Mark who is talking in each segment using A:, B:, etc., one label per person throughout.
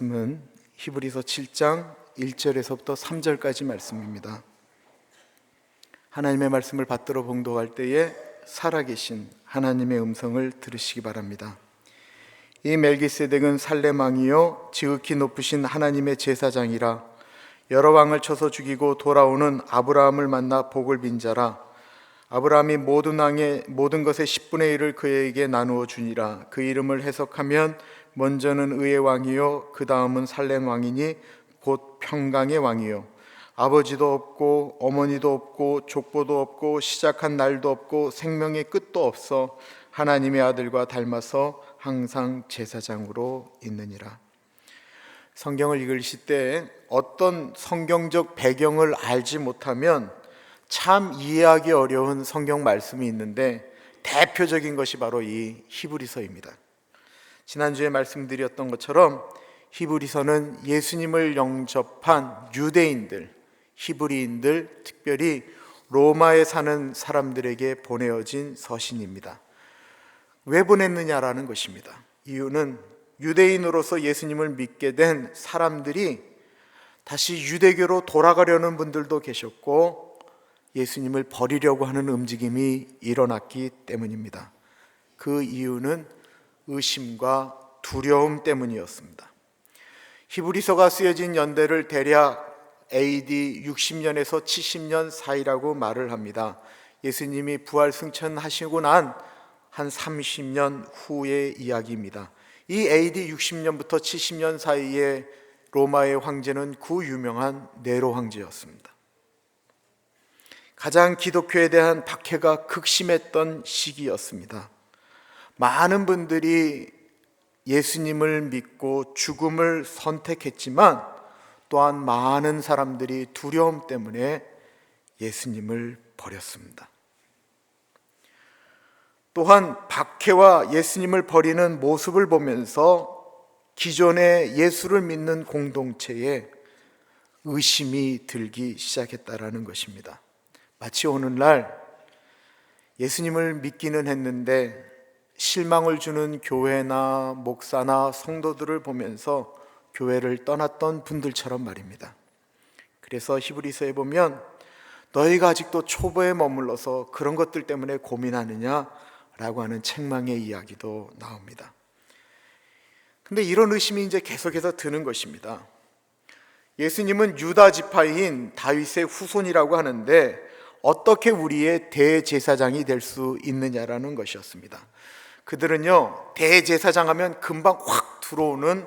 A: 말씀은 히브리서 7장 1절에서부터 3절까지 말씀입니다. 하나님의 말씀을 받들어 봉독할 때에 살아계신 하나님의 음성을 들으시기 바랍니다. 이 멜기세덱은 살렘 왕이요 지극히 높으신 하나님의 제사장이라. 여러 왕을 쳐서 죽이고 돌아오는 아브라함을 만나 복을 빈 자라. 아브라함이 모든 것의 10분의 1을 그에게 나누어 주니라. 그 이름을 해석하면 먼저는 의의 왕이요 그 다음은 살렘 왕이니 곧 평강의 왕이요 아버지도 없고 어머니도 없고 족보도 없고 시작한 날도 없고 생명의 끝도 없어 하나님의 아들과 닮아서 항상 제사장으로 있느니라. 성경을 읽으실 때 어떤 성경적 배경을 알지 못하면 참 이해하기 어려운 성경 말씀이 있는데 대표적인 것이 바로 이 히브리서입니다. 지난주에 말씀드렸던 것처럼 히브리서는 예수님을 영접한 유대인들, 히브리인들, 특별히 로마에 사는 사람들에게 보내어진 서신입니다. 왜 보냈느냐라는 것입니다. 이유는 유대인으로서 예수님을 믿게 된 사람들이 다시 유대교로 돌아가려는 분들도 계셨고 예수님을 버리려고 하는 움직임이 일어났기 때문입니다. 그 이유는 의심과 두려움 때문이었습니다. 히브리서가 쓰여진 연대를 대략 AD 60년에서 70년 사이라고 말을 합니다. 예수님이 부활 승천하시고 난 한 30년 후의 이야기입니다. 이 AD 60년부터 70년 사이에 로마의 황제는 구 유명한 네로 황제였습니다. 가장 기독교에 대한 박해가 극심했던 시기였습니다. 많은 분들이 예수님을 믿고 죽음을 선택했지만 또한 많은 사람들이 두려움 때문에 예수님을 버렸습니다. 또한 박해와 예수님을 버리는 모습을 보면서 기존의 예수를 믿는 공동체에 의심이 들기 시작했다라는 것입니다. 마치 오늘날 예수님을 믿기는 했는데 실망을 주는 교회나 목사나 성도들을 보면서 교회를 떠났던 분들처럼 말입니다. 그래서 히브리서에 보면 너희가 아직도 초보에 머물러서 그런 것들 때문에 고민하느냐라고 하는 책망의 이야기도 나옵니다. 근데 이런 의심이 이제 계속해서 드는 것입니다. 예수님은 유다 지파인 다윗의 후손이라고 하는데 어떻게 우리의 대제사장이 될 수 있느냐라는 것이었습니다. 그들은요, 대제사장 하면 금방 확 들어오는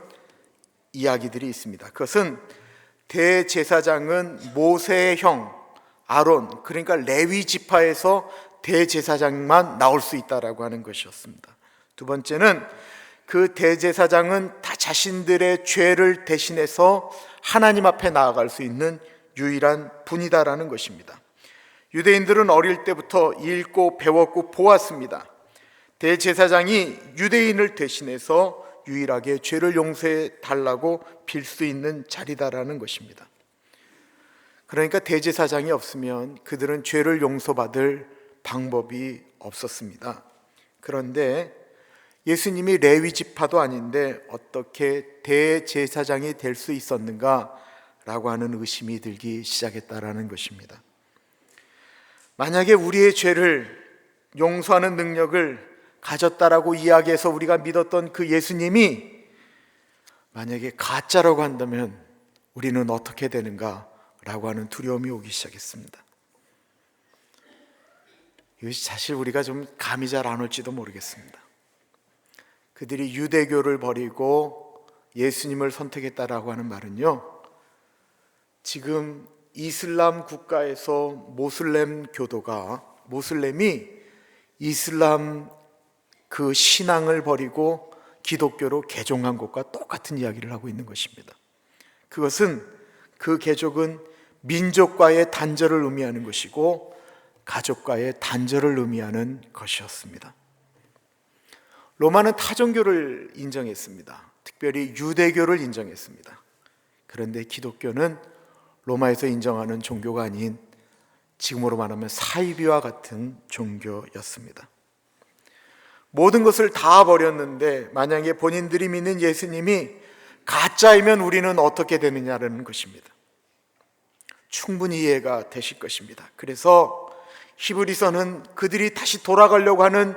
A: 이야기들이 있습니다. 그것은 대제사장은 모세의 형 아론, 그러니까 레위 지파에서 대제사장만 나올 수 있다라고 하는 것이었습니다. 두 번째는 그 대제사장은 다 자신들의 죄를 대신해서 하나님 앞에 나아갈 수 있는 유일한 분이다라는 것입니다. 유대인들은 어릴 때부터 읽고 배웠고 보았습니다. 대제사장이 유대인을 대신해서 유일하게 죄를 용서해 달라고 빌 수 있는 자리다라는 것입니다. 그러니까 대제사장이 없으면 그들은 죄를 용서받을 방법이 없었습니다. 그런데 예수님이 레위 지파도 아닌데 어떻게 대제사장이 될 수 있었는가라고 하는 의심이 들기 시작했다라는 것입니다. 만약에 우리의 죄를 용서하는 능력을 가졌다라고 이야기해서 우리가 믿었던 그 예수님이 만약에 가짜라고 한다면 우리는 어떻게 되는가라고 하는 두려움이 오기 시작했습니다. 이것이 사실 우리가 좀 감이 잘 안 올지도 모르겠습니다. 그들이 유대교를 버리고 예수님을 선택했다라고 하는 말은요, 지금 이슬람 국가에서 모슬렘이 이슬람 그 신앙을 버리고 기독교로 개종한 것과 똑같은 이야기를 하고 있는 것입니다. 그것은 그 개종은 민족과의 단절을 의미하는 것이고 가족과의 단절을 의미하는 것이었습니다. 로마는 타종교를 인정했습니다. 특별히 유대교를 인정했습니다. 그런데 기독교는 로마에서 인정하는 종교가 아닌 지금으로 말하면 사이비와 같은 종교였습니다. 모든 것을 다 버렸는데 만약에 본인들이 믿는 예수님이 가짜이면 우리는 어떻게 되느냐라는 것입니다. 충분히 이해가 되실 것입니다. 그래서 히브리서는 그들이 다시 돌아가려고 하는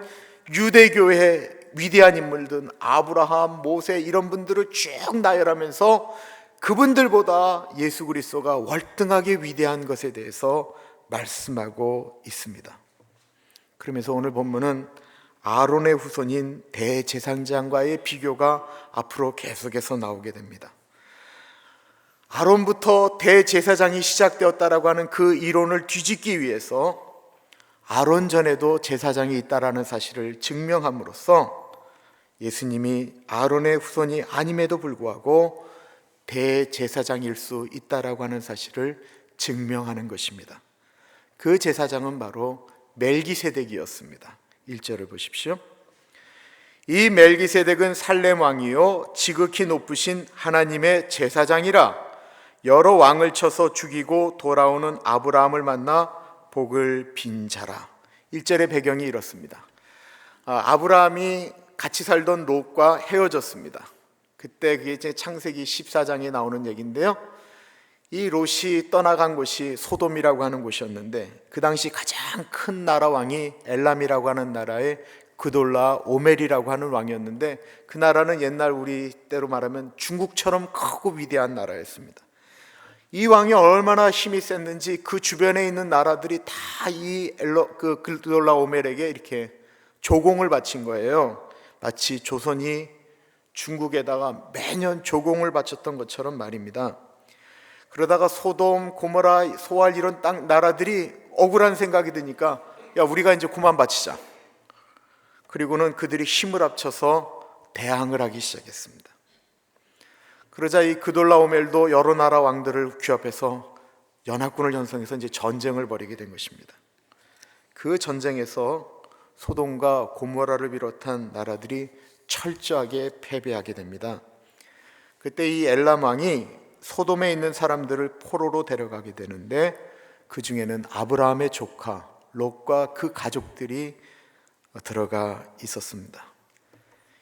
A: 유대교의 위대한 인물들, 아브라함, 모세 이런 분들을 쭉 나열하면서 그분들보다 예수 그리스도가 월등하게 위대한 것에 대해서 말씀하고 있습니다. 그러면서 오늘 본문은 아론의 후손인 대제사장과의 비교가 앞으로 계속해서 나오게 됩니다. 아론부터 대제사장이 시작되었다라고 하는 그 이론을 뒤집기 위해서 아론 전에도 제사장이 있다라는 사실을 증명함으로써 예수님이 아론의 후손이 아님에도 불구하고 대제사장일 수 있다라고 하는 사실을 증명하는 것입니다. 그 제사장은 바로 멜기세덱이었습니다. 1절을 보십시오. 이 멜기세덱은 살렘 왕이요 지극히 높으신 하나님의 제사장이라 여러 왕을 쳐서 죽이고 돌아오는 아브라함을 만나 복을 빈 자라. 1절의 배경이 이렇습니다. 아브라함이 같이 살던 롯과 헤어졌습니다. 그때 그게 이제 창세기 14장에 나오는 얘기인데요. 이 롯이 떠나간 곳이 소돔이라고 하는 곳이었는데 그 당시 가장 큰 나라 왕이 엘람이라고 하는 나라의 그돌라 오멜이라고 하는 왕이었는데 그 나라는 옛날 우리 때로 말하면 중국처럼 크고 위대한 나라였습니다. 이 왕이 얼마나 힘이 셌는지 그 주변에 있는 나라들이 다 이 그돌라 오멜에게 이렇게 조공을 바친 거예요. 마치 조선이 중국에다가 매년 조공을 바쳤던 것처럼 말입니다. 그러다가 소돔, 고모라, 소알 이런 나라들이 억울한 생각이 드니까 야 우리가 이제 그만 바치자. 그리고는 그들이 힘을 합쳐서 대항을 하기 시작했습니다. 그러자 이 그돌라오멜도 여러 나라 왕들을 규합해서 연합군을 형성해서 이제 전쟁을 벌이게 된 것입니다. 그 전쟁에서 소돔과 고모라를 비롯한 나라들이 철저하게 패배하게 됩니다. 그때 이 엘람 왕이 소돔에 있는 사람들을 포로로 데려가게 되는데 그 중에는 아브라함의 조카 롯과 그 가족들이 들어가 있었습니다.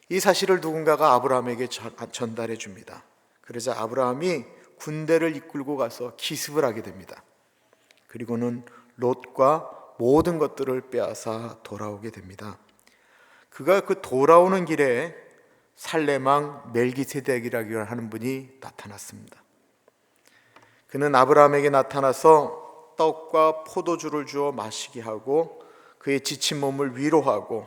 A: 이 사실을 누군가가 아브라함에게 전달해 줍니다. 그러자 아브라함이 군대를 이끌고 가서 기습을 하게 됩니다. 그리고는 롯과 모든 것들을 빼앗아 돌아오게 됩니다. 그가 그 돌아오는 길에 살렘 왕 멜기세덱이라고 하는 분이 나타났습니다. 그는 아브라함에게 나타나서 떡과 포도주를 주어 마시게 하고 그의 지친 몸을 위로하고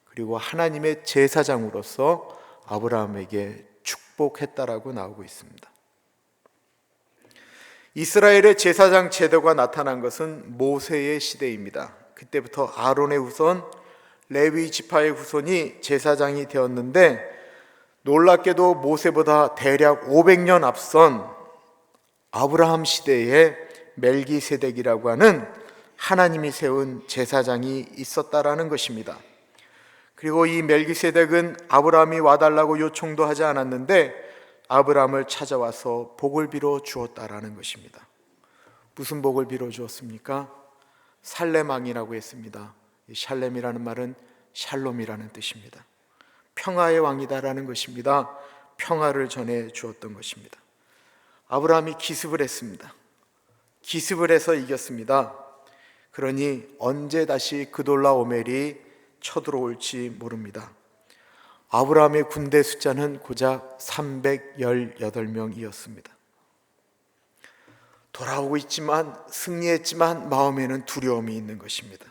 A: 그리고 하나님의 제사장으로서 아브라함에게 축복했다라고 나오고 있습니다. 이스라엘의 제사장 제도가 나타난 것은 모세의 시대입니다. 그때부터 아론의 후손 레위 지파의 후손이 제사장이 되었는데 놀랍게도 모세보다 대략 500년 앞선 아브라함 시대에 멜기세덱이라고 하는 하나님이 세운 제사장이 있었다라는 것입니다. 그리고 이 멜기세덱은 아브라함이 와달라고 요청도 하지 않았는데 아브라함을 찾아와서 복을 빌어 주었다라는 것입니다. 무슨 복을 빌어 주었습니까? 살렘 왕이라고 했습니다. 이 샬렘이라는 말은 샬롬이라는 뜻입니다. 평화의 왕이다라는 것입니다. 평화를 전해 주었던 것입니다. 아브라함이 기습을 했습니다. 기습을 해서 이겼습니다. 그러니 언제 다시 그돌라 오멜이 쳐들어올지 모릅니다. 아브라함의 군대 숫자는 고작 318명이었습니다. 돌아오고 있지만 승리했지만 마음에는 두려움이 있는 것입니다.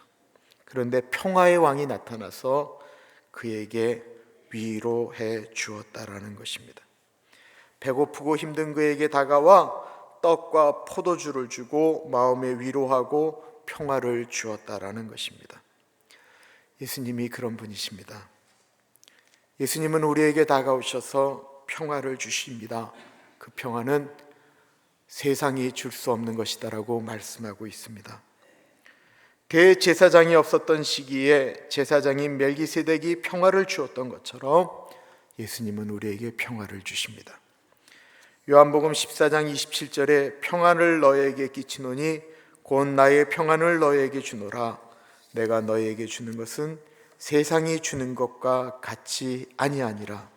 A: 그런데 평화의 왕이 나타나서 그에게 위로해 주었다라는 것입니다. 배고프고 힘든 그에게 다가와 떡과 포도주를 주고 마음에 위로하고 평화를 주었다라는 것입니다. 예수님이 그런 분이십니다. 예수님은 우리에게 다가오셔서 평화를 주십니다. 그 평화는 세상이 줄 수 없는 것이다라고 말씀하고 있습니다. 대제사장이 없었던 시기에 제사장인 멜기세덱이 평화를 주었던 것처럼 예수님은 우리에게 평화를 주십니다. 요한복음 14장 27절에 평안을 너에게 끼치노니 곧 나의 평안을 너에게 주노라. 내가 너에게 주는 것은 세상이 주는 것과 같이 아니하니라.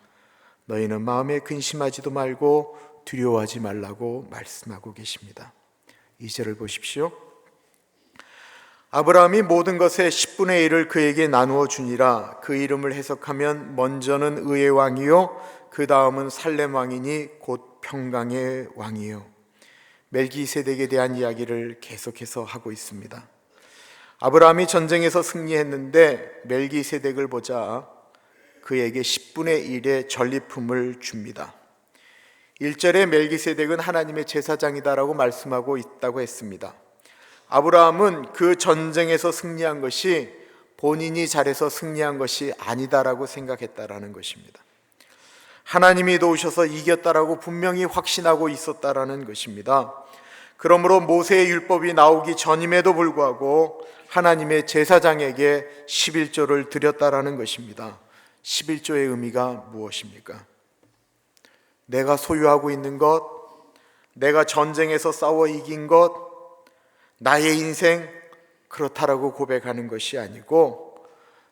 A: 너희는 마음에 근심하지도 말고 두려워하지 말라고 말씀하고 계십니다. 2절을 보십시오. 아브라함이 모든 것의 10분의 1을 그에게 나누어 주니라. 그 이름을 해석하면 먼저는 의의 왕이요 그 다음은 살렘 왕이니 곧 평강의 왕이요. 멜기세덱에 대한 이야기를 계속해서 하고 있습니다. 아브라함이 전쟁에서 승리했는데 멜기세덱을 보자 그에게 10분의 1의 전리품을 줍니다. 1절에 멜기세덱은 하나님의 제사장이다라고 말씀하고 있다고 했습니다. 아브라함은 그 전쟁에서 승리한 것이 본인이 잘해서 승리한 것이 아니다라고 생각했다라는 것입니다. 하나님이 도우셔서 이겼다라고 분명히 확신하고 있었다라는 것입니다. 그러므로 모세의 율법이 나오기 전임에도 불구하고 하나님의 제사장에게 11조를 드렸다라는 것입니다. 11조의 의미가 무엇입니까? 내가 소유하고 있는 것, 내가 전쟁에서 싸워 이긴 것, 나의 인생 그렇다라고 고백하는 것이 아니고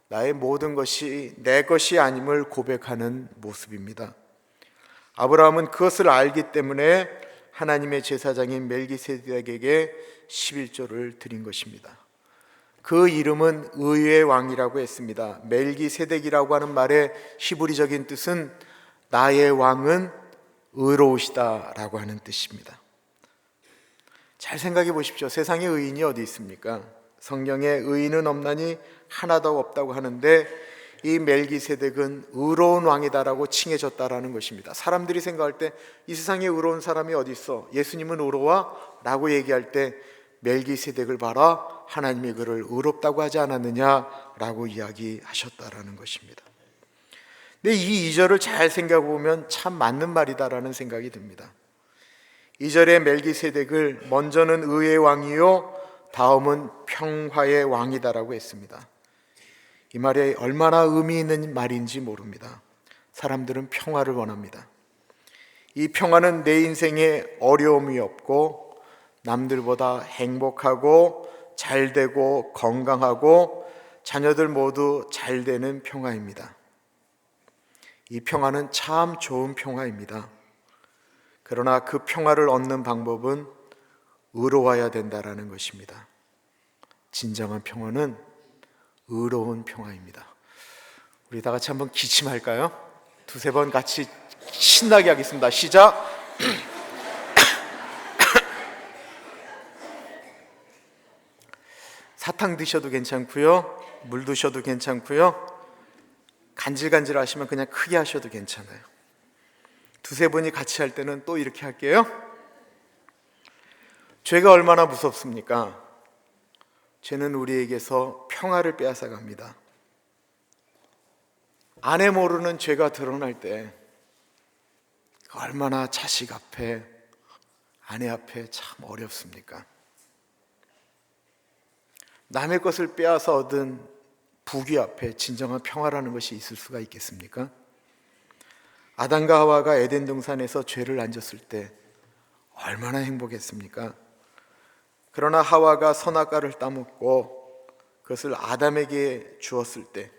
A: 나의 모든 것이 내 것이 아님을 고백하는 모습입니다. 아브라함은 그것을 알기 때문에 하나님의 제사장인 멜기세덱에게 11조를 드린 것입니다. 그 이름은 의의 왕이라고 했습니다. 멜기세덱이라고 하는 말의 히브리적인 뜻은 나의 왕은 의로우시다 라고 하는 뜻입니다. 잘 생각해 보십시오. 세상에 의인이 어디 있습니까? 성경에 의인은 없나니 하나도 없다고 하는데 이 멜기세덱은 의로운 왕이다라고 칭해졌다라는 것입니다. 사람들이 생각할 때 이 세상에 의로운 사람이 어디 있어? 예수님은 의로워? 라고 얘기할 때 멜기세덱을 봐라, 하나님이 그를 의롭다고 하지 않았느냐라고 이야기하셨다라는 것입니다. 근데 이 2절을 잘 생각해 보면 참 맞는 말이다라는 생각이 듭니다. 2절에 멜기세덱을 먼저는 의의 왕이요 다음은 평화의 왕이다라고 했습니다. 이 말이 얼마나 의미 있는 말인지 모릅니다. 사람들은 평화를 원합니다. 이 평화는 내 인생에 어려움이 없고 남들보다 행복하고 잘되고 건강하고 자녀들 모두 잘되는 평화입니다. 이 평화는 참 좋은 평화입니다. 그러나 그 평화를 얻는 방법은 의로워야 된다라는 것입니다. 진정한 평화는 의로운 평화입니다. 우리 다 같이 한번 기침할까요? 두세 번 같이 신나게 하겠습니다. 시작! 사탕 드셔도 괜찮고요, 물 드셔도 괜찮고요, 간질간질 하시면 그냥 크게 하셔도 괜찮아요. 두세 번이 같이 할 때는 또 이렇게 할게요. 죄가 얼마나 무섭습니까? 죄는 우리에게서 평화를 빼앗아 갑니다. 아내 모르는 죄가 드러날 때 얼마나 자식 앞에, 아내 앞에 참 어렵습니까? 남의 것을 빼앗아 얻은 부귀 앞에 진정한 평화라는 것이 있을 수가 있겠습니까? 아담과 하와가 에덴 동산에서 죄를 안 졌을 때 얼마나 행복했습니까? 그러나 하와가 선악과를 따먹고 그것을 아담에게 주었을 때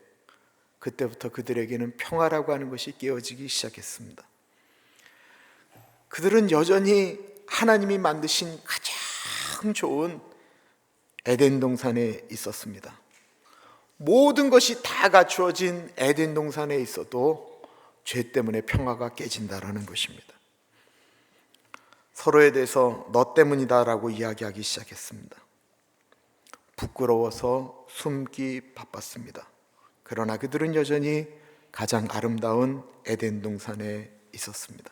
A: 그때부터 그들에게는 평화라고 하는 것이 깨어지기 시작했습니다. 그들은 여전히 하나님이 만드신 가장 좋은 에덴 동산에 있었습니다. 모든 것이 다 갖추어진 에덴 동산에 있어도 죄 때문에 평화가 깨진다라는 것입니다. 서로에 대해서 너 때문이다라고 이야기하기 시작했습니다. 부끄러워서 숨기 바빴습니다. 그러나 그들은 여전히 가장 아름다운 에덴 동산에 있었습니다.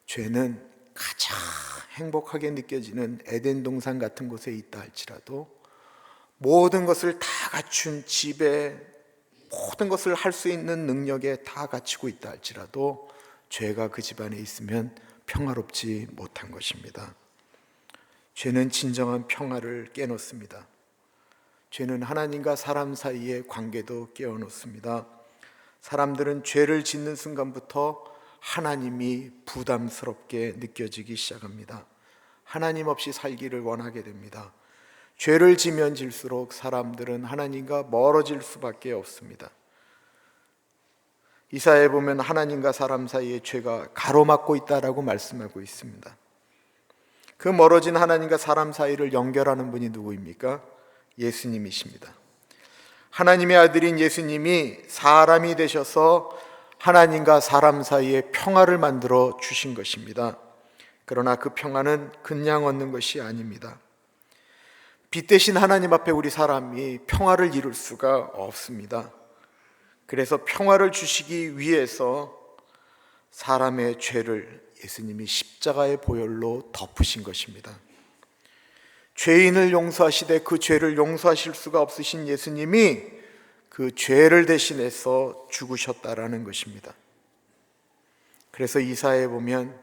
A: 죄는 가장 행복하게 느껴지는 에덴 동산 같은 곳에 있다 할지라도 모든 것을 다 갖춘 집에 모든 것을 할 수 있는 능력에 다 갖추고 있다 할지라도 죄가 그 집안에 있으면 평화롭지 못한 것입니다. 죄는 진정한 평화를 깨놓습니다. 죄는 하나님과 사람 사이의 관계도 깨어놓습니다. 사람들은 죄를 짓는 순간부터 하나님이 부담스럽게 느껴지기 시작합니다. 하나님 없이 살기를 원하게 됩니다. 죄를 지면 질수록 사람들은 하나님과 멀어질 수밖에 없습니다. 이사야에 보면 하나님과 사람 사이의 죄가 가로막고 있다라고 말씀하고 있습니다. 그 멀어진 하나님과 사람 사이를 연결하는 분이 누구입니까? 예수님이십니다. 하나님의 아들인 예수님이 사람이 되셔서 하나님과 사람 사이에 평화를 만들어 주신 것입니다. 그러나 그 평화는 그냥 얻는 것이 아닙니다. 빛 대신 하나님 앞에 우리 사람이 평화를 이룰 수가 없습니다. 그래서 평화를 주시기 위해서 사람의 죄를 예수님이 십자가의 보혈로 덮으신 것입니다. 죄인을 용서하시되 그 죄를 용서하실 수가 없으신 예수님이 그 죄를 대신해서 죽으셨다라는 것입니다. 그래서 이사야에 보면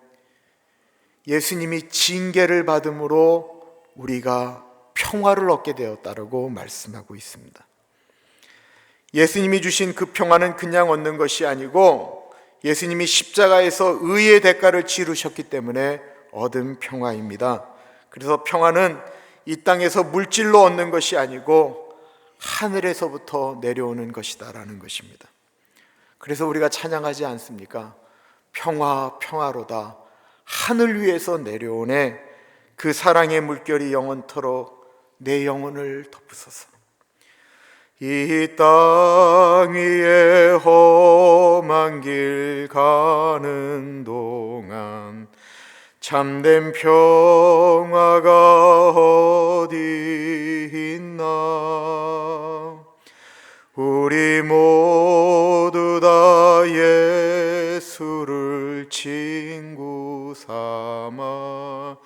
A: 예수님이 징계를 받음으로 우리가 평화를 얻게 되었다라고 말씀하고 있습니다. 예수님이 주신 그 평화는 그냥 얻는 것이 아니고 예수님이 십자가에서 의의 대가를 치르셨기 때문에 얻은 평화입니다. 그래서 평화는 이 땅에서 물질로 얻는 것이 아니고 하늘에서부터 내려오는 것이다라는 것입니다. 그래서 우리가 찬양하지 않습니까? 평화 평화로다, 하늘 위에서 내려오네, 그 사랑의 물결이 영원토록 내 영혼을 덮으소서. 이 땅 위에 험한 길 가는 동안 참된 평화가 어디 있나. 우리 모두 다 예수를 친구 삼아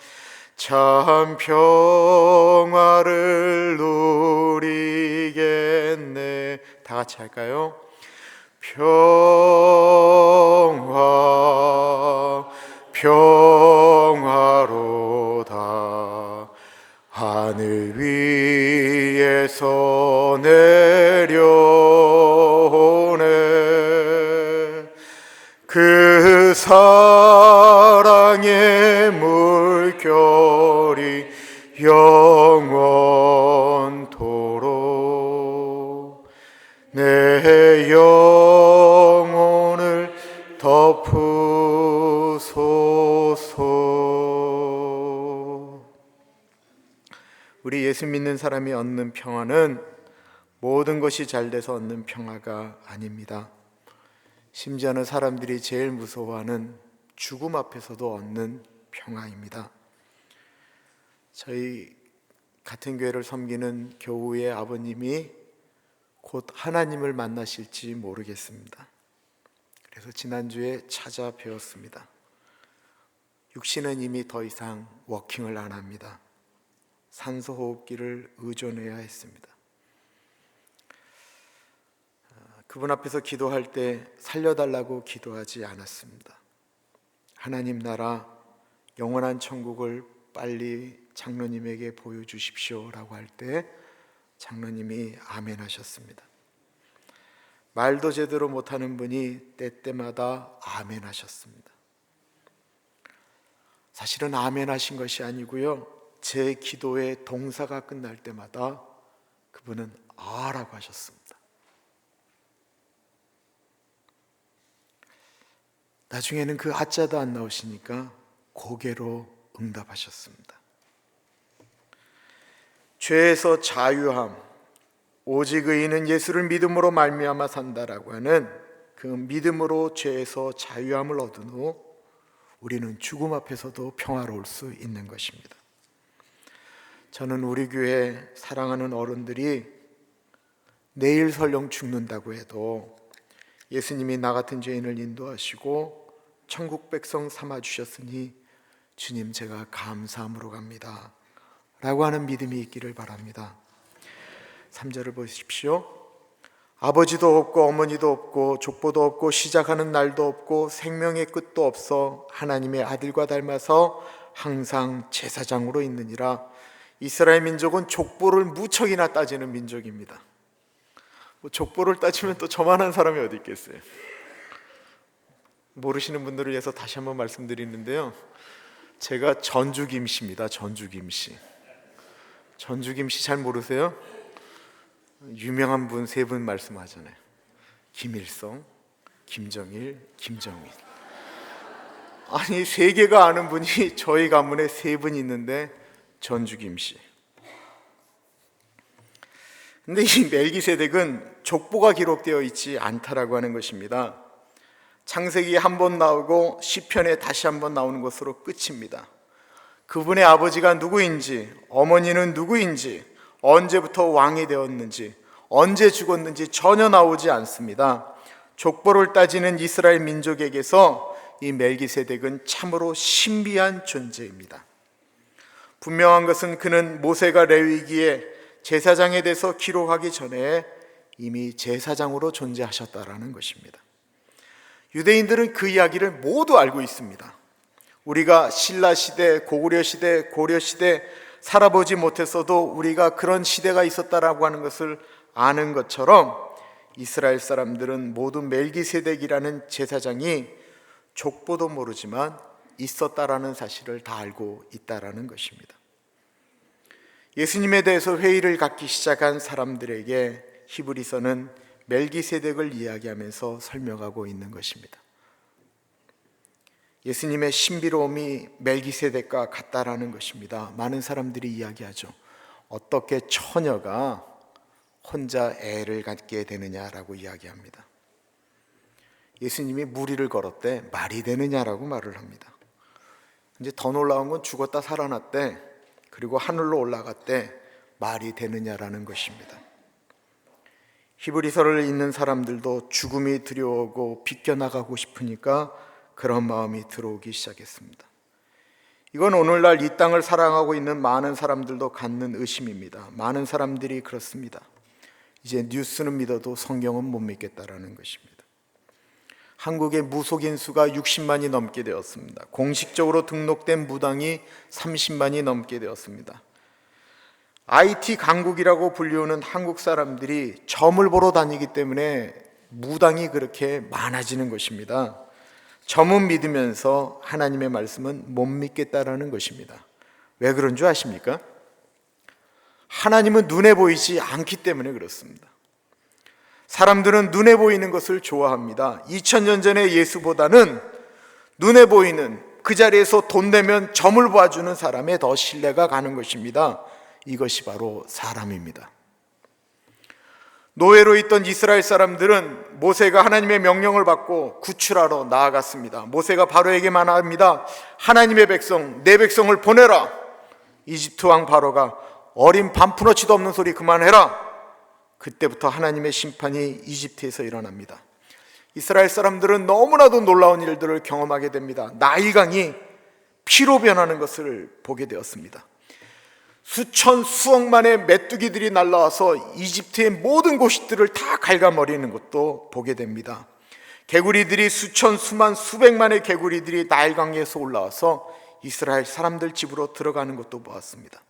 A: 참 평화를 누리겠네. 다 같이 할까요? 평화로다, 하늘 위에서 내려오네. 그 사랑의 물결이 영원토록 내 영혼을 덮으소서. 우리 예수 믿는 사람이 얻는 평화는 모든 것이 잘 돼서 얻는 평화가 아닙니다. 심지어는 사람들이 제일 무서워하는 죽음 앞에서도 얻는 평화입니다. 저희 같은 교회를 섬기는 교우의 아버님이 곧 하나님을 만나실지 모르겠습니다. 그래서 지난주에 찾아 뵈었습니다. 육신은 이미 더 이상 워킹을 안 합니다. 산소 호흡기를 의존해야 했습니다. 그분 앞에서 기도할 때 살려달라고 기도하지 않았습니다. 하나님 나라 영원한 천국을 빨리 장로님에게 보여주십시오 라고 할 때 장로님이 아멘 하셨습니다. 말도 제대로 못하는 분이 때때마다 아멘 하셨습니다. 사실은 아멘 하신 것이 아니고요, 제 기도의 동사가 끝날 때마다 그분은 아라고 하셨습니다. 나중에는 그 아자도 안 나오시니까 고개로 응답하셨습니다. 죄에서 자유함, 오직 의인은 예수를 믿음으로 말미암아 산다라고 하는 그 믿음으로 죄에서 자유함을 얻은 후 우리는 죽음 앞에서도 평화로울 수 있는 것입니다. 저는 우리 교회 사랑하는 어른들이 내일 설령 죽는다고 해도 예수님이 나 같은 죄인을 인도하시고 천국 백성 삼아 주셨으니 주님 제가 감사함으로 갑니다 라고 하는 믿음이 있기를 바랍니다. 3절을 보십시오. 아버지도 없고 어머니도 없고 족보도 없고 시작하는 날도 없고 생명의 끝도 없어 하나님의 아들과 닮아서 항상 제사장으로 있느니라. 이스라엘 민족은 족보를 무척이나 따지는 민족입니다. 족보를 따지면 또 저만한 사람이 어디 있겠어요. 모르시는 분들을 위해서 다시 한번 말씀드리는데요, 제가 전주김씨입니다. 전주김씨. 전주김씨 잘 모르세요? 유명한 분 세 분 말씀하잖아요. 김일성, 김정일, 김정민. 아니, 세계가 아는 분이 저희 가문에 세 분 있는데 전주 김씨. 근데 이 멜기세덱은 족보가 기록되어 있지 않다라고 하는 것입니다. 창세기 한 번 나오고 시편에 다시 한 번 나오는 것으로 끝입니다. 그분의 아버지가 누구인지, 어머니는 누구인지, 언제부터 왕이 되었는지, 언제 죽었는지 전혀 나오지 않습니다. 족보를 따지는 이스라엘 민족에게서 이 멜기세덱은 참으로 신비한 존재입니다. 분명한 것은 그는 모세가 레위기에 제사장에 대해서 기록하기 전에 이미 제사장으로 존재하셨다라는 것입니다. 유대인들은 그 이야기를 모두 알고 있습니다. 우리가 신라시대, 고구려시대, 고려시대 살아보지 못했어도 우리가 그런 시대가 있었다라고 하는 것을 아는 것처럼 이스라엘 사람들은 모두 멜기세덱이라는 제사장이 족보도 모르지만 있었다라는 사실을 다 알고 있다라는 것입니다. 예수님에 대해서 회의를 갖기 시작한 사람들에게 히브리서는 멜기세덱을 이야기하면서 설명하고 있는 것입니다. 예수님의 신비로움이 멜기세덱과 같다라는 것입니다. 많은 사람들이 이야기하죠. 어떻게 처녀가 혼자 애를 갖게 되느냐라고 이야기합니다. 예수님이 무리를 걸었대. 말이 되느냐라고 말을 합니다. 이제 더 놀라운 건 죽었다 살아났대. 그리고 하늘로 올라갔대. 말이 되느냐라는 것입니다. 히브리서를 읽는 사람들도 죽음이 두려워하고 비껴나가고 싶으니까 그런 마음이 들어오기 시작했습니다. 이건 오늘날 이 땅을 사랑하고 있는 많은 사람들도 갖는 의심입니다. 많은 사람들이 그렇습니다. 이제 뉴스는 믿어도 성경은 못 믿겠다라는 것입니다. 한국의 무속인 수가 60만이 넘게 되었습니다. 공식적으로 등록된 무당이 30만이 넘게 되었습니다. IT 강국이라고 불리우는 한국 사람들이 점을 보러 다니기 때문에 무당이 그렇게 많아지는 것입니다. 점은 믿으면서 하나님의 말씀은 못 믿겠다라는 것입니다. 왜 그런 줄 아십니까? 하나님은 눈에 보이지 않기 때문에 그렇습니다. 사람들은 눈에 보이는 것을 좋아합니다. 2000년 전의 예수보다는 눈에 보이는 그 자리에서 돈 내면 점을 봐주는 사람에 더 신뢰가 가는 것입니다. 이것이 바로 사람입니다. 노예로 있던 이스라엘 사람들은 모세가 하나님의 명령을 받고 구출하러 나아갔습니다. 모세가 바로에게 말합니다. 하나님의 백성, 내 백성을 보내라. 이집트 왕 바로가 어린 반푼어치도 없는 소리 그만해라. 그때부터 하나님의 심판이 이집트에서 일어납니다. 이스라엘 사람들은 너무나도 놀라운 일들을 경험하게 됩니다. 나일강이 피로 변하는 것을 보게 되었습니다. 수천 수억만의 메뚜기들이 날라와서 이집트의 모든 곳들을 다 갉아버리는 것도 보게 됩니다. 개구리들이 수천 수만 수백만의 개구리들이 나일강에서 올라와서 이스라엘 사람들 집으로 들어가는 것도 보았습니다.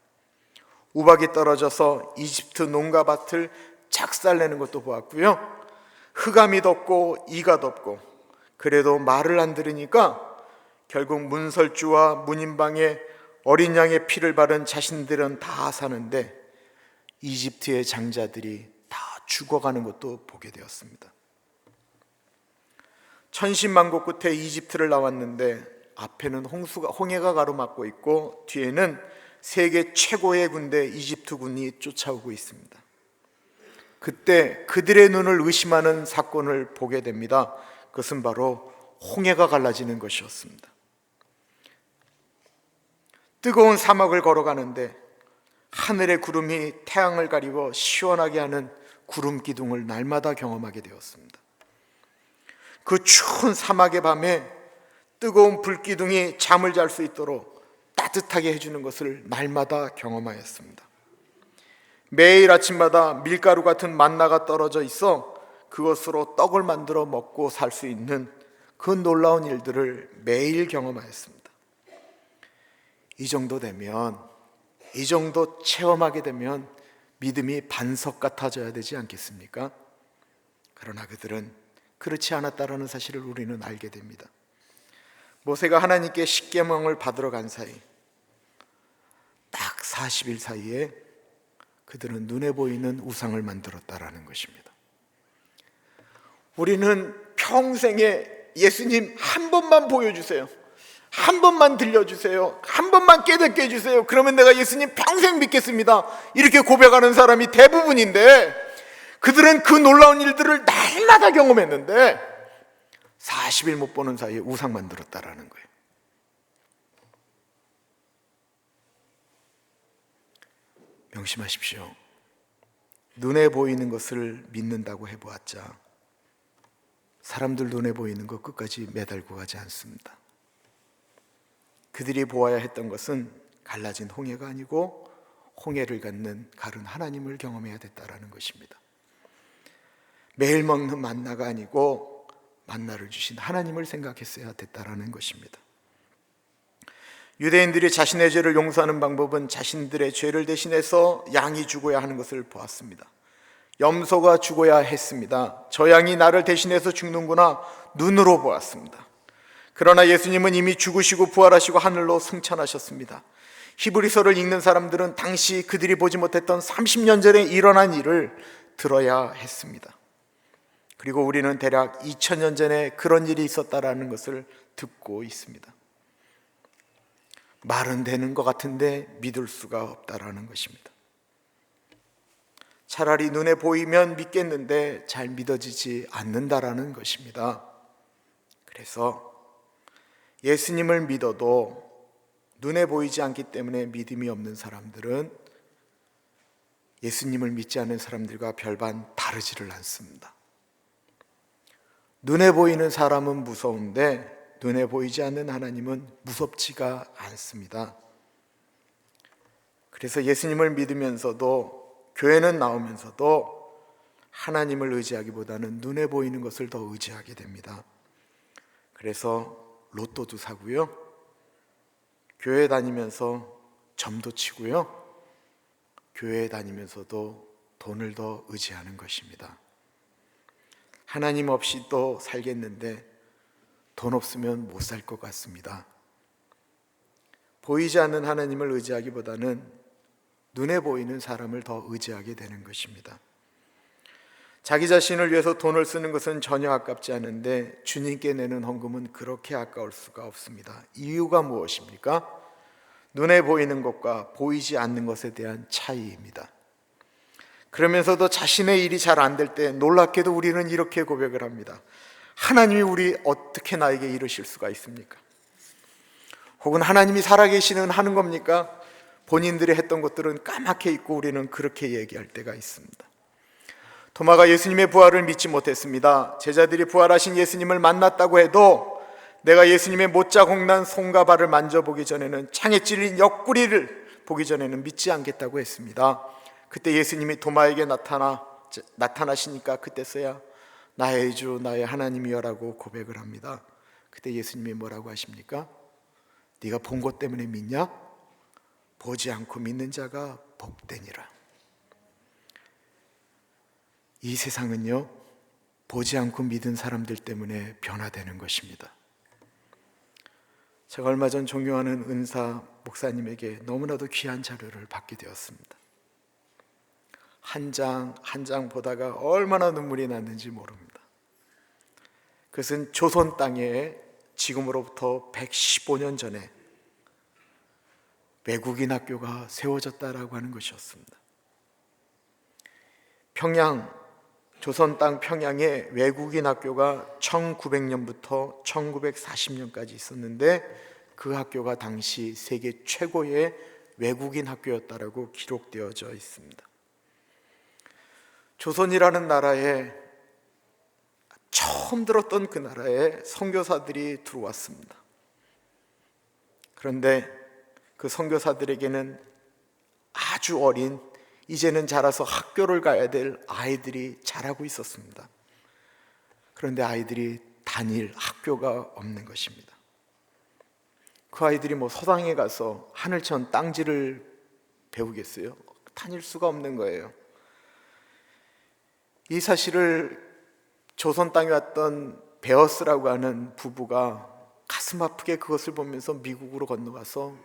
A: 우박이 떨어져서 이집트 농가밭을 작살내는 것도 보았고요. 흑암이 덮고 이가 덮고 그래도 말을 안 들으니까 결국 문설주와 문인방에 어린 양의 피를 바른 자신들은 다 사는데 이집트의 장자들이 다 죽어가는 것도 보게 되었습니다. 천신만고 끝에 이집트를 나왔는데 앞에는 홍해가 가로막고 있고 뒤에는 세계 최고의 군대 이집트 군이 쫓아오고 있습니다. 그때 그들의 눈을 의심하는 사건을 보게 됩니다. 그것은 바로 홍해가 갈라지는 것이었습니다. 뜨거운 사막을 걸어가는데 하늘의 구름이 태양을 가리고 시원하게 하는 구름 기둥을 날마다 경험하게 되었습니다. 그 추운 사막의 밤에 뜨거운 불기둥이 잠을 잘 수 있도록 따뜻하게 해주는 것을 날마다 경험하였습니다. 매일 아침마다 밀가루 같은 만나가 떨어져 있어 그것으로 떡을 만들어 먹고 살 수 있는 그 놀라운 일들을 매일 경험하였습니다. 이 정도 되면, 이 정도 체험하게 되면 믿음이 반석 같아져야 되지 않겠습니까? 그러나 그들은 그렇지 않았다라는 사실을 우리는 알게 됩니다. 모세가 하나님께 십계명을 받으러 간 사이 딱 40일 사이에 그들은 눈에 보이는 우상을 만들었다라는 것입니다. 우리는 평생에 예수님 한 번만 보여주세요, 한 번만 들려주세요, 한 번만 깨닫게 해주세요, 그러면 내가 예수님 평생 믿겠습니다, 이렇게 고백하는 사람이 대부분인데, 그들은 그 놀라운 일들을 날마다 경험했는데 40일 못 보는 사이에 우상 만들었다라는 거예요. 명심하십시오. 눈에 보이는 것을 믿는다고 해보았자 사람들 눈에 보이는 것 끝까지 매달고 가지 않습니다. 그들이 보아야 했던 것은 갈라진 홍해가 아니고 홍해를 갖는 가른 하나님을 경험해야 됐다라는 것입니다. 매일 먹는 만나가 아니고 만나를 주신 하나님을 생각했어야 됐다라는 것입니다. 유대인들이 자신의 죄를 용서하는 방법은 자신들의 죄를 대신해서 양이 죽어야 하는 것을 보았습니다. 염소가 죽어야 했습니다. 저 양이 나를 대신해서 죽는구나, 눈으로 보았습니다. 그러나 예수님은 이미 죽으시고 부활하시고 하늘로 승천하셨습니다. 히브리서를 읽는 사람들은 당시 그들이 보지 못했던 30년 전에 일어난 일을 들어야 했습니다. 그리고 우리는 대략 2000년 전에 그런 일이 있었다라는 것을 듣고 있습니다. 말은 되는 것 같은데 믿을 수가 없다라는 것입니다. 차라리 눈에 보이면 믿겠는데 잘 믿어지지 않는다라는 것입니다. 그래서 예수님을 믿어도 눈에 보이지 않기 때문에 믿음이 없는 사람들은 예수님을 믿지 않는 사람들과 별반 다르지를 않습니다. 눈에 보이는 사람은 무서운데 눈에 보이지 않는 하나님은 무섭지가 않습니다. 그래서 예수님을 믿으면서도, 교회는 나오면서도 하나님을 의지하기보다는 눈에 보이는 것을 더 의지하게 됩니다. 그래서 로또도 사고요, 교회 다니면서 점도 치고요, 교회 다니면서도 돈을 더 의지하는 것입니다. 하나님 없이 또 살겠는데 돈 없으면 못 살 것 같습니다. 보이지 않는 하나님을 의지하기보다는 눈에 보이는 사람을 더 의지하게 되는 것입니다. 자기 자신을 위해서 돈을 쓰는 것은 전혀 아깝지 않은데 주님께 내는 헌금은 그렇게 아까울 수가 없습니다. 이유가 무엇입니까? 눈에 보이는 것과 보이지 않는 것에 대한 차이입니다. 그러면서도 자신의 일이 잘 안 될 때 놀랍게도 우리는 이렇게 고백을 합니다. 하나님이 우리 어떻게 나에게 이러실 수가 있습니까? 혹은 하나님이 살아계시는 하는 겁니까? 본인들이 했던 것들은 까맣게 잊고 우리는 그렇게 얘기할 때가 있습니다. 도마가 예수님의 부활을 믿지 못했습니다. 제자들이 부활하신 예수님을 만났다고 해도 내가 예수님의 못자국난 손과 발을 만져보기 전에는, 창에 찔린 옆구리를 보기 전에는 믿지 않겠다고 했습니다. 그때 예수님이 도마에게 나타나시니까 그때서야 나의 주 나의 하나님이여라고 고백을 합니다. 그때 예수님이 뭐라고 하십니까? 네가 본 것 때문에 믿냐? 보지 않고 믿는 자가 복되니라. 이 세상은요, 보지 않고 믿은 사람들 때문에 변화되는 것입니다. 제가 얼마 전 존경하는 은사 목사님에게 너무나도 귀한 자료를 받게 되었습니다. 한 장 한 장 보다가 얼마나 눈물이 났는지 모릅니다. 그것은 조선 땅에 지금으로부터 115년 전에 외국인 학교가 세워졌다라고 하는 것이었습니다. 조선 땅 평양에 외국인 학교가 1900년부터 1940년까지 있었는데 그 학교가 당시 세계 최고의 외국인 학교였다라고 기록되어져 있습니다. 조선이라는 나라에 처음 들었던 그 나라에 선교사들이 들어왔습니다. 그런데 그 선교사들에게는 아주 어린, 이제는 자라서 학교를 가야 될 아이들이 자라고 있었습니다. 그런데 아이들이 다닐 학교가 없는 것입니다. 그 아이들이 서당에 가서 하늘천 땅지를 배우겠어요? 다닐 수가 없는 거예요. 이 사실을 조선 땅에 왔던 베어스라고 하는 부부가 가슴 아프게 그것을 보면서 미국으로 건너가서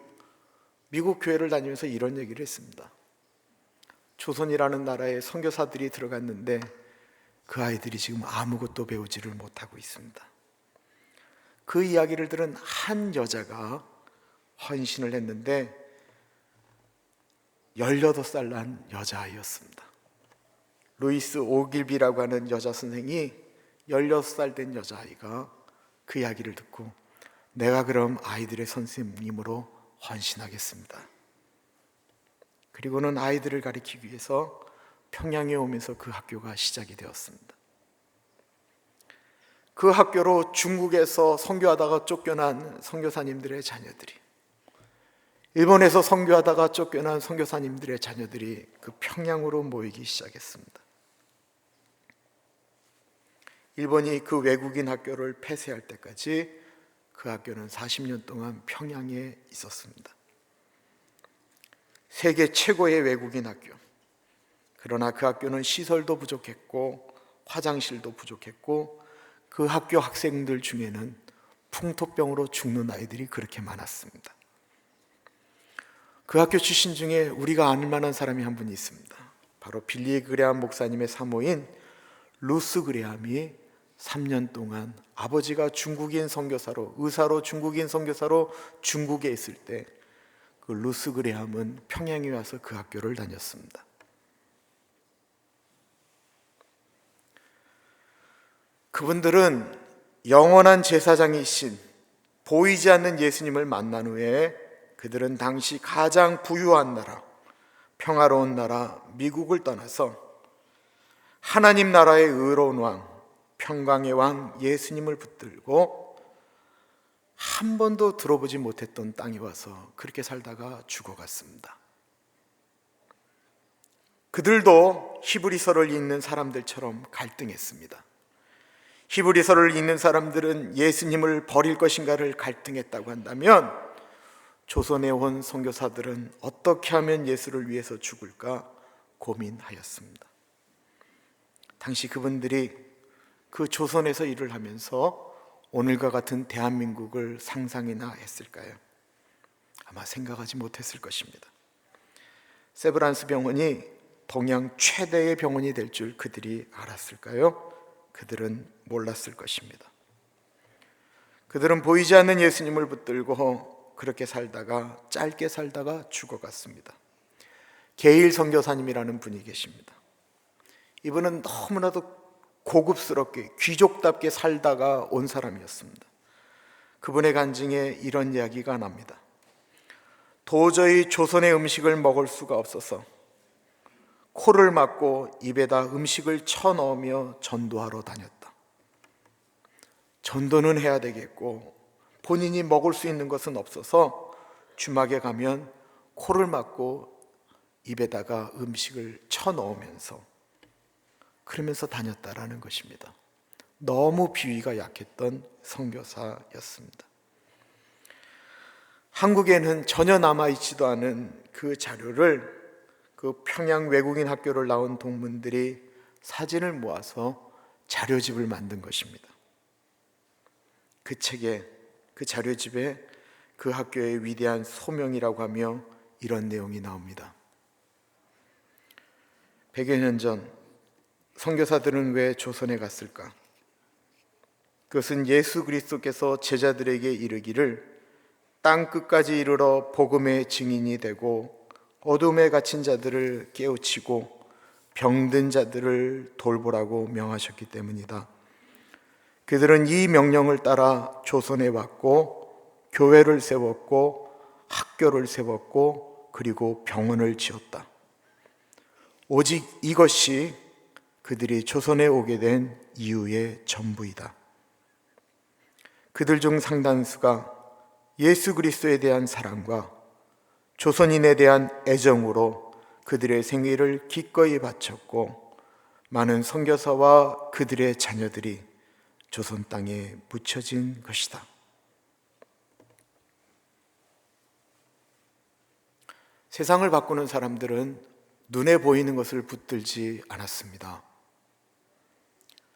A: 미국 교회를 다니면서 이런 얘기를 했습니다. 조선이라는 나라에 선교사들이 들어갔는데 그 아이들이 지금 아무것도 배우지를 못하고 있습니다. 그 이야기를 들은 한 여자가 헌신을 했는데 18살 난 여자아이였습니다. 루이스 오길비라고 하는 여자 선생이 16살 된 여자아이가 그 이야기를 듣고 내가 그럼 아이들의 선생님으로 헌신하겠습니다. 그리고는 아이들을 가리키기 위해서 평양에 오면서 그 학교가 시작이 되었습니다. 그 학교로 중국에서 선교하다가 쫓겨난 선교사님들의 자녀들이, 일본에서 선교하다가 쫓겨난 선교사님들의 자녀들이 그 평양으로 모이기 시작했습니다. 일본이 그 외국인 학교를 폐쇄할 때까지 그 학교는 40년 동안 평양에 있었습니다. 세계 최고의 외국인 학교. 그러나 그 학교는 시설도 부족했고 화장실도 부족했고 그 학교 학생들 중에는 풍토병으로 죽는 아이들이 그렇게 많았습니다. 그 학교 출신 중에 우리가 아는 만한 사람이 한 분이 있습니다. 바로 빌리 그레함 목사님의 사모인 루스 그레함이 3년 동안 아버지가 중국인 선교사로, 의사로 중국인 선교사로 중국에 있을 때 그 루스 그레함은 평양에 와서 그 학교를 다녔습니다. 그분들은 영원한 제사장이신 보이지 않는 예수님을 만난 후에 그들은 당시 가장 부유한 나라, 평화로운 나라 미국을 떠나서 하나님 나라의 의로운 왕, 평강의 왕 예수님을 붙들고 한 번도 들어보지 못했던 땅에 와서 그렇게 살다가 죽어갔습니다. 그들도 히브리서를 읽는 사람들처럼 갈등했습니다. 히브리서를 읽는 사람들은 예수님을 버릴 것인가를 갈등했다고 한다면 조선에 온 선교사들은 어떻게 하면 예수를 위해서 죽을까 고민하였습니다. 당시 그분들이 그 조선에서 일을 하면서 오늘과 같은 대한민국을 상상이나 했을까요? 아마 생각하지 못했을 것입니다. 세브란스 병원이 동양 최대의 병원이 될 줄 그들이 알았을까요? 그들은 몰랐을 것입니다. 그들은 보이지 않는 예수님을 붙들고 그렇게 살다가 짧게 살다가 죽어갔습니다. 게일 선교사님이라는 분이 계십니다. 이분은 너무나도 고급스럽게 귀족답게 살다가 온 사람이었습니다. 그분의 간증에 이런 이야기가 납니다. 도저히 조선의 음식을 먹을 수가 없어서 코를 막고 입에다 음식을 쳐넣으며 전도하러 다녔다. 전도는 해야 되겠고 본인이 먹을 수 있는 것은 없어서 주막에 가면 코를 막고 입에다가 음식을 쳐넣으면서 그러면서 다녔다라는 것입니다. 너무 비위가 약했던 선교사였습니다. 한국에는 전혀 남아있지도 않은 그 자료를 그 평양 외국인 학교를 나온 동문들이 사진을 모아서 자료집을 만든 것입니다. 그 책에, 그 자료집에 그 학교의 위대한 소명이라고 하며 이런 내용이 나옵니다. 100여 년 전 선교사들은 왜 조선에 갔을까? 그것은 예수 그리스도께서 제자들에게 이르기를 땅 끝까지 이르러 복음의 증인이 되고 어둠에 갇힌 자들을 깨우치고 병든 자들을 돌보라고 명하셨기 때문이다. 그들은 이 명령을 따라 조선에 왔고 교회를 세웠고 학교를 세웠고 그리고 병원을 지었다. 오직 이것이 그들이 조선에 오게 된 이유의 전부이다. 그들 중 상당수가 예수 그리스도에 대한 사랑과 조선인에 대한 애정으로 그들의 생애를 기꺼이 바쳤고 많은 선교사와 그들의 자녀들이 조선 땅에 묻혀진 것이다. 세상을 바꾸는 사람들은 눈에 보이는 것을 붙들지 않았습니다.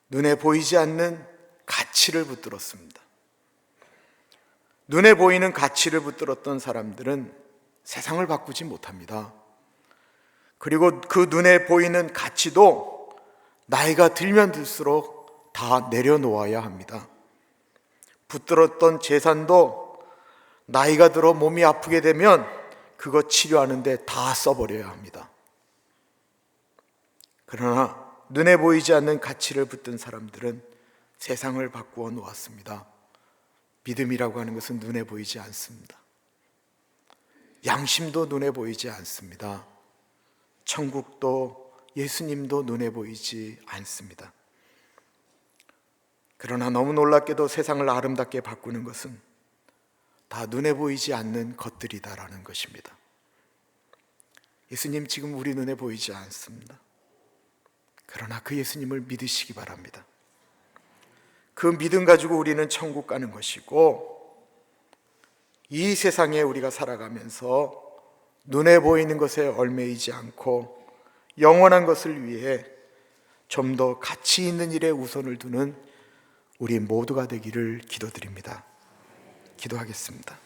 A: 눈에 보이지 않는 가치를 붙들었습니다. 눈에 보이는 가치를 붙들었던 사람들은 세상을 바꾸지 못합니다. 그리고 그 눈에 보이는 가치도 나이가 들면 들수록 다 내려놓아야 합니다. 붙들었던 재산도 나이가 들어 몸이 아프게 되면 그거 치료하는데 다 써버려야 합니다. 그러나 눈에 보이지 않는 가치를 붙든 사람들은 세상을 바꾸어 놓았습니다. 믿음이라고 하는 것은 눈에 보이지 않습니다. 양심도 눈에 보이지 않습니다. 천국도 예수님도 눈에 보이지 않습니다. 그러나 너무 놀랍게도 세상을 아름답게 바꾸는 것은 다 눈에 보이지 않는 것들이다라는 것입니다. 예수님 지금 우리 눈에 보이지 않습니다. 그러나 그 예수님을 믿으시기 바랍니다. 그 믿음 가지고 우리는 천국 가는 것이고, 이 세상에 우리가 살아가면서 눈에 보이는 것에 얽매이지 않고 영원한 것을 위해 좀 더 가치 있는 일에 우선을 두는 우리 모두가 되기를 기도드립니다. 기도하겠습니다.